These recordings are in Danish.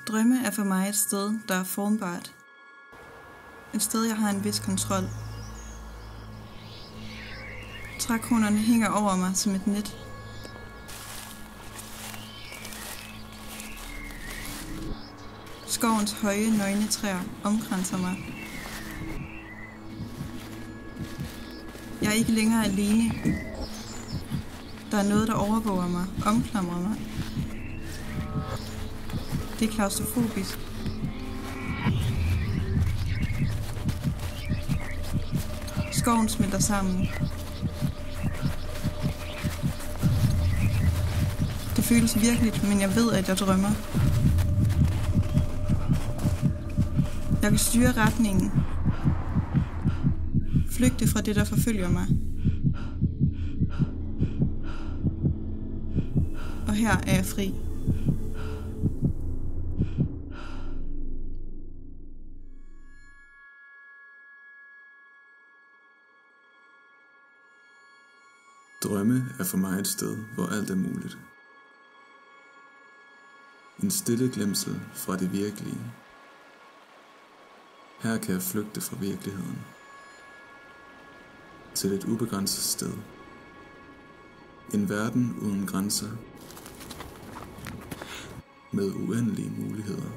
Drømme er for mig et sted, der er formbart. Et sted, jeg har en vis kontrol. Trækronerne hænger over mig som et net. Skovens høje, nøgne træer omkranser mig. Jeg er ikke længere alene. Der er noget, der overvåger mig, omklamrer mig. Det er klaustrofobisk. Skoven smelter sammen. Det føles virkeligt, men jeg ved, at jeg drømmer. Jeg kan styre retningen. Flygte fra det, der forfølger mig. Og her er jeg fri. Drømme er for mig et sted, hvor alt er muligt. En stille glemsel fra det virkelige. Her kan jeg flygte fra virkeligheden. Til et ubegrænset sted. En verden uden grænser. Med uendelige muligheder.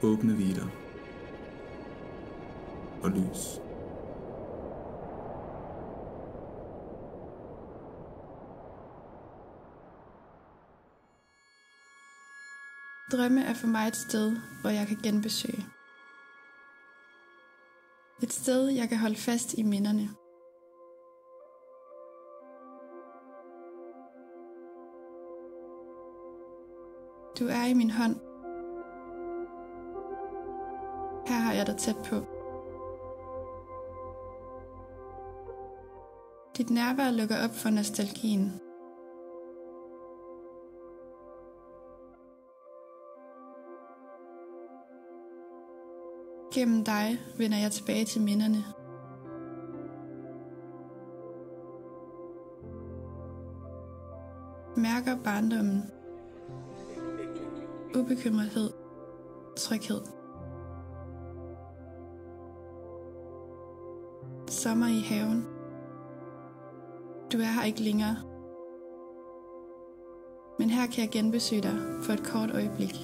Åbne vidder. Og lys. Drømme er for mig et sted, hvor jeg kan genbesøge. Et sted, jeg kan holde fast i minderne. Du er i min hånd. Her har jeg dig tæt på. Dit nærvær lukker op for nostalgien. Gennem dig vender jeg tilbage til minderne. Mærker barndommen. Ubekymrethed. Tryghed. Sommer i haven. Du er her ikke længere. Men her kan jeg genbesøge dig for et kort øjeblik.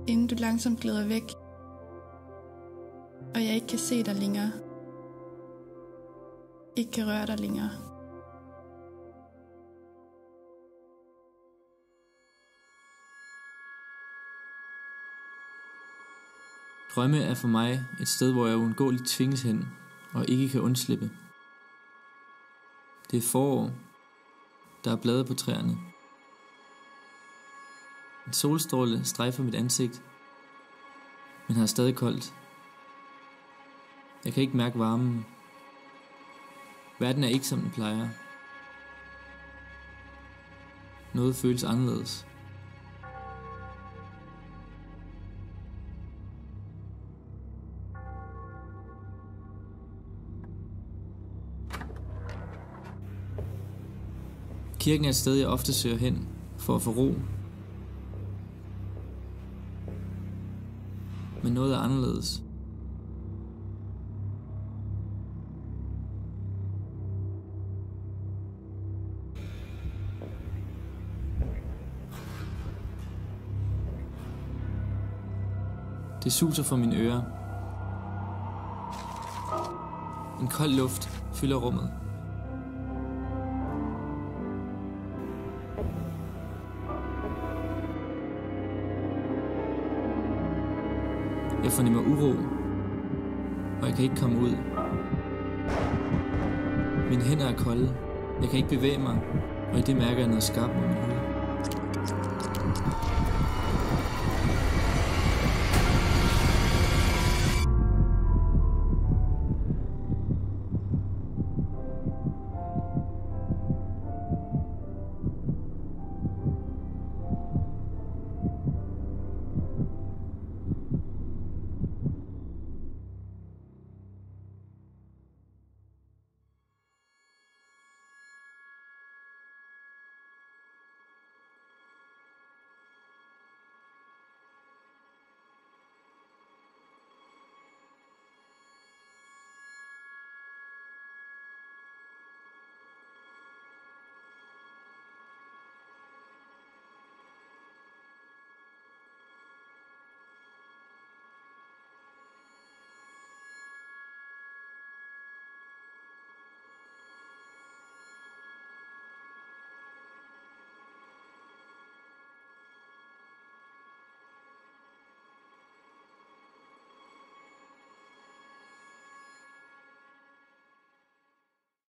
Inden du langsomt glider væk, og jeg ikke kan se dig længere, ikke kan røre dig længere. Drømme er for mig et sted, hvor jeg uundgåeligt tvinges hen, og ikke kan undslippe. Det er forår. Der er blade på træerne. En solstråle strejfer mit ansigt, men har stadig koldt. Jeg kan ikke mærke varmen. Verden er ikke som den plejer. Noget føles anderledes. Kirken er et sted, jeg ofte søger hen for at få ro. Men noget er anderledes. Det suser for mine ører. En kold luft fylder rummet. Jeg fornemmer uro, og jeg kan ikke komme ud. Mine hænder er kolde. Jeg kan ikke bevæge mig, og i det mærker jeg noget skarpt med min hud.